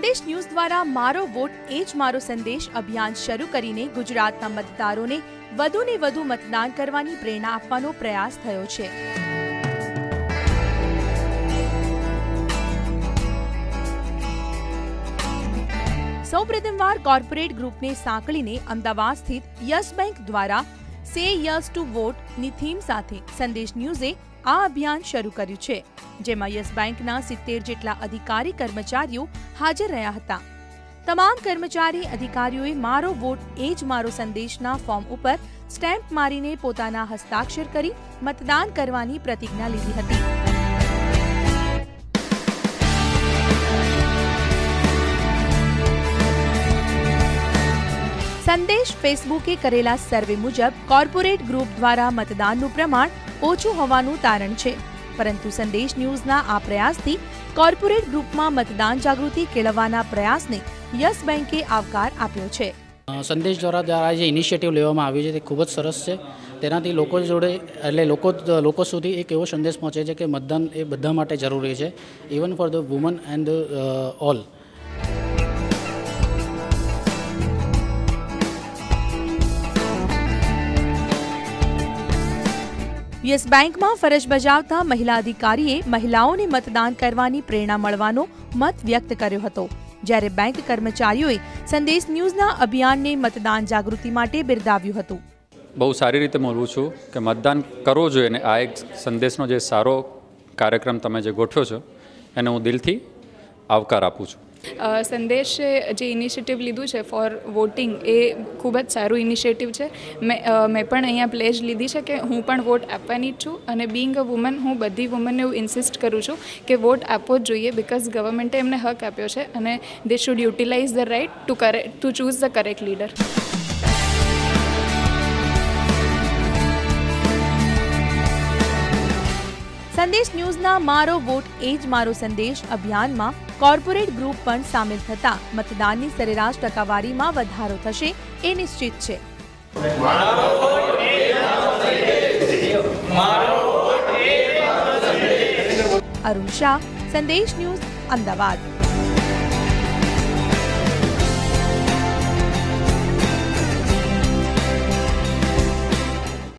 સંદેશ ન્યૂઝ દ્વારા મારો વોટ એ જ મારો સંદેશ અભિયાન શરૂ કરીને ગુજરાતના મતદારોને વધુને વધુ મતદાન કરવાની પ્રેરણા આપવાનો પ્રયાસ થયો છે। સૌપ્રથમવાર કોર્પોરેટ ગ્રુપને સાંકળીને અમદાવાદ સ્થિત યસ બેંક દ્વારા સે યસ ટુ વોટ ની થીમ સાથે સંદેશ ન્યૂઝે આ અભિયાન શરૂ કર્યું છે, જેમાં યસ બેંકના 70 જેટલા અધિકારી કર્મચારીઓ હાજર રહ્યા હતા। તમામ કર્મચારી અધિકારીઓએ મારો વોટ એ જ મારો સંદેશના ફોર્મ ઉપર સ્ટેમ્પ મારીને પોતાના હસ્તાક્ષર કરી મતદાન કરવાની પ્રતિજ્ઞા લીધી હતી। સંદેશ ફેસબુકે કરેલા સર્વે મુજબ કોર્પોરેટ ગ્રુપ દ્વારા મતદાનનું પ્રમાણ ઓછું હોવાનું તારણ છે, પરંતુ સંદેશ ન્યૂઝના આ પ્રયાસથી કોર્પોરેટ ગ્રુપમાં મતદાન જાગૃતિ કેળવવાના પ્રયાસને યસ બેંકે આવકાર આપ્યો છે। સંદેશ દ્વારા જે ઇનિશિયેટિવ લેવામાં આવ્યું છે તે ખૂબ જ સરસ છે। તેનાથી લોકો જોડે એટલે લોકો સુધી એક એવો સંદેશ પહોંચે છે કે મતદાન એ બધા માટે જરૂરી છે, even for the woman and all. Yes બેંકમાં ફરજ બજાવતા મહિલા અધિકારીએ મહિલાઓને મતદાન કરવાની પ્રેરણા મળવાનો મત વ્યક્ત કર્યો હતો, જ્યારે બેંક કર્મચારીઓએ સંદેશ ન્યૂઝના અભિયાનને મતદાન જાગૃતિ માટે બિરદાવ્યું હતું। બહુ સારી રીતે બોલું છું કે મતદાન કરવું જોઈએ અને આ એક સંદેશનો જે સારો કાર્યક્રમ તમે જે ગોઠવ્યો છો એને હું દિલથી આવકાર આપું છું। સંદેશે જે ઇનિશિયેટિવ લીધું છે ફોર વોટિંગ એ ખૂબ જ સારું ઇનિશિયેટિવ છે। મેં પણ અહીંયા પ્લેજ લીધી છે કે હું પણ વોટ આપવાની જ છું, અને બિંગ અ વુમન હું બધી વુમનને એવું ઇન્સિસ્ટ કરું છું કે વોટ આપવો જ જોઈએ, બિકોઝ ગવર્મેન્ટે એમને હક આપ્યો છે અને they should utilise the right to choose the correct leader. Sandesh ન્યૂઝના મારો વોટ એ જ મારો સંદેશ અભિયાનમાં કોર્પોરેટ ગ્રુપ પણ સામેલ થતા મતદાનની સરેરાશ ટકાવારીમાં વધારો થશે એ નિશ્ચિત છે। અરુણ શાહ, સંદેશ ન્યૂઝ, અમદાવાદ।